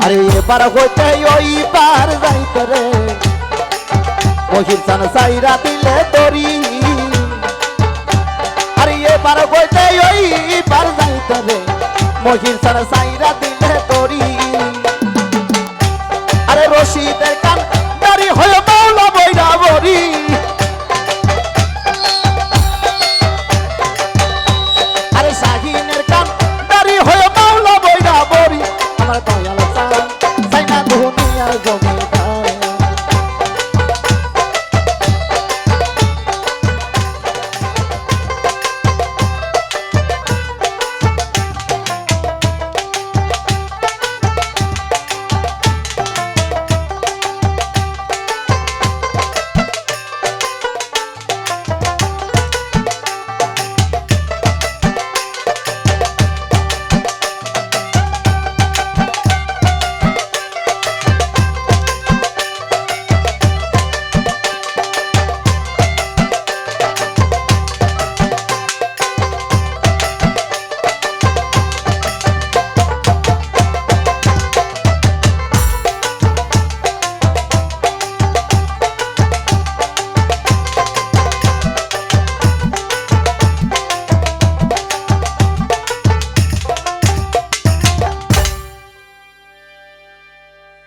আরে এবার হইতে ওই পার যাইতে রে মহির চান সাইরা দিলে তরি আরে এবার হইতে ওই পার যাইতে রে মহির চান সাইরা দিলে তরি আরে রশিদের কান দাড়ি হয়ে মাওলা বইরা বরি আরে শাহিনের কান দাড়ি হয়ে মাওলা বইরা বরি আমার দয়াল চান চাই না দুনিয়ার জমিদার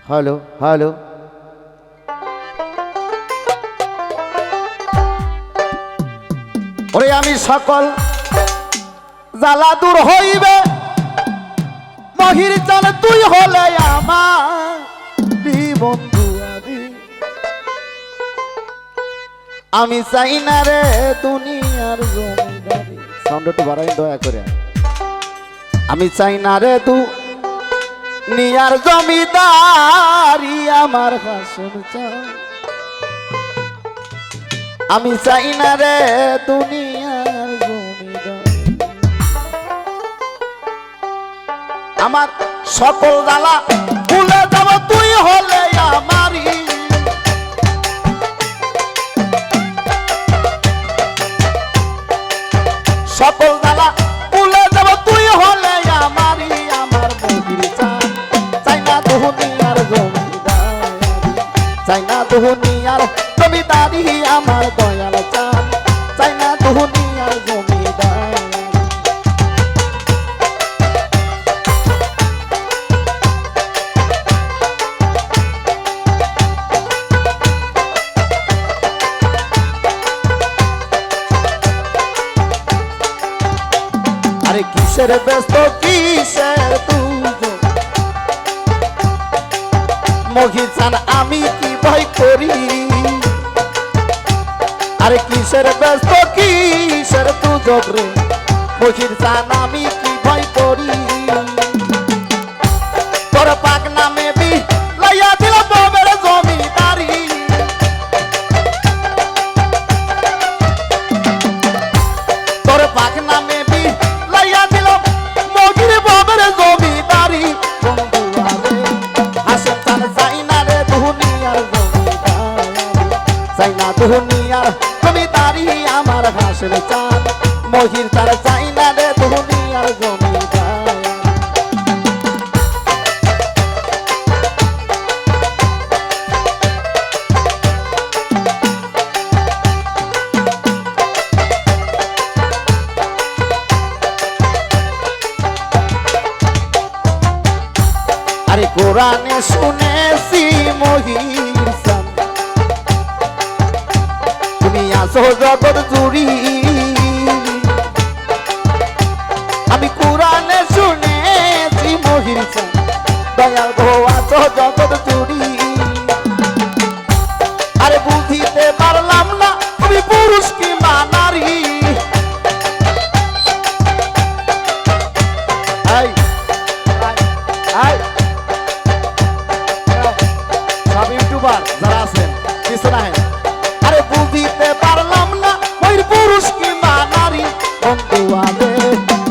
হ্যালো হ্যালো ওরে আমি সকল জ্বালা দূর হইবে মহির চান তুই হলে আমার বন্ধু আমি চাই না রে দুনিয়ার জমিদারি সাউন্ড একটু বাড়াই দয়া করে আমি চাই না রে দুনিয়ার জমিদারি আমার হাসন চাই আমি চাই না রে দুনিয়ার জমিদারি আমার সকল জ্বালা ভুলে যাব তুই হলে আমারই সকল জ্বালা ভুলে যাব তুই হলে আমারই আমার মহির চান চাই না দুনিয়ার জমিদারি চাই না দুনিয়ার জমিদারি আমার দয়াল চান চাই না দুনিয়ার জমিদারি আরে কিসের ব্যস্ত কিসের তুই মহির চান আমি কি ভয় করি আরে কিসের ব্যস্ত কিসের তুজক রে মহির চান আমি কি ভয় করি তোর পাক নামে বি লাইয়া দিল ববের জমিদারি তোর পাক নামে বি লাইয়া দিল মহির ববের জমিদারি বন্ধু আরে হাসন চান চাই না রে দুনিয়ার জমিদারি চাই না দুনিয়ার জমিদারি আমার হাসন চান মহির চান চাই না রে দুনিয়ার জমিদারি আরে কোরআনে শুনেছি মহির চান তুমি আসো জগৎ জুড়ি আমি কোরআনে শুনেছি মহির চান দয়াল গো আসো জগৎ জুড়ি আরে বুঝিতে পারলাম না তুমি পুরুষ কি নারী আই আই সব ইউটিউবার যারা আছেন কিছু না আরে বুঝিতে পারলাম না ওই পুরুষ কি নারী বন্ধু আরে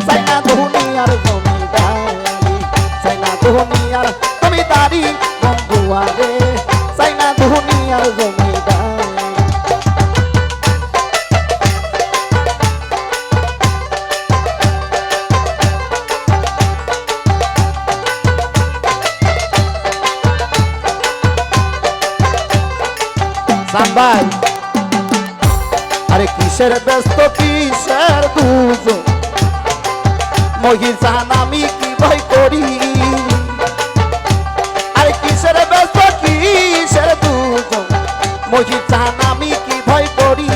চাই না দুনিয়ার জমিদারি চাই না দুনিয়ার জমিদারি বন্ধু আরে চাই না দুনিয়ার জমিদারি ভাই আরে কিসের ব্যস্ত কিসের দুজন মহির জান আমি কি ভয় করি আরে কিসের ব্যস্ত কিসের দুজন মহির জান আমি কি ভয় করি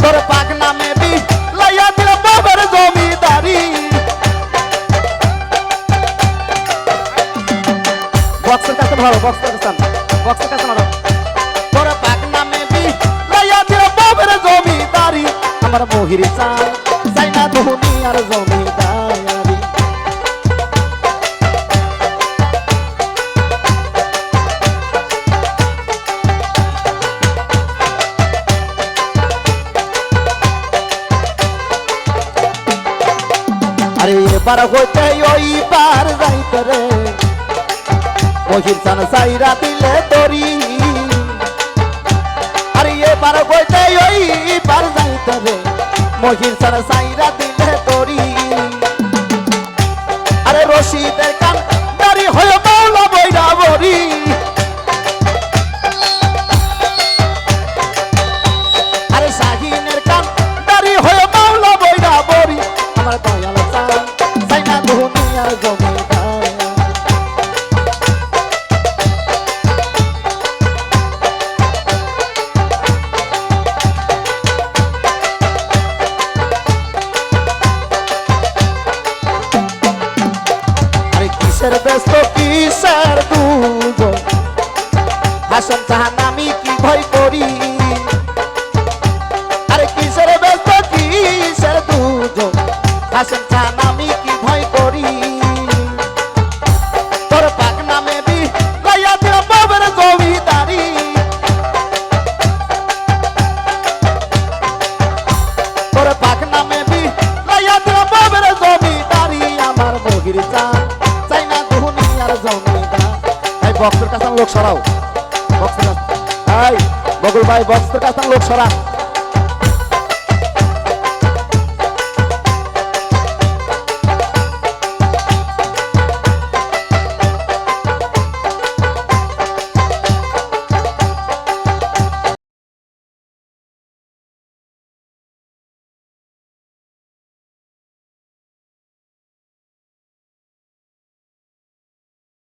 তোর পাক নামে বি লাইয়া দিল বাবার জমিদারি বক্সের কাছে ধরো বক্সের কাছে মারো তোর পাক নামে বি লাইয়া দিল বাবার জমিদারি আমার মহির জান চাই না দুনিয়ার জমিদারি আরে এবার হইতে ওই পার যাইতে রে মহির জান সাইরা দিলে তরি আরে এবার হইতে ওই পার যাইতে রে মহির জান সাইরা দিলে তরি আরে রশিদের কান দাড়ি হয়ে মাওলা বইরা বরি আরে শাহিনের কান দাড়ি হয়ে মাওলা বইরা বরি আমার দয়াল চাই না দুনিয়ার জমিদার আরে কিসের ব্যস্ত কিসের দুজন হাসন জাহান আমি কি ভয় করি আরে কিসের ব্যস্ত কিসের দুজন হাসন জাহান আমি কি ভয় করি তোর পাক নামে বি লাইয়া দিল বাবার জমিদারি তোর পাক নামে বি লাইয়া দিল বাবার জমিদারি আমার মহির জান চাই না দুনিয়ার জমিদার এই বক্সের কাছে লোক সরাও বক্সের কাছে এই বগুল ভাই বক্সের কাছে লোক সরা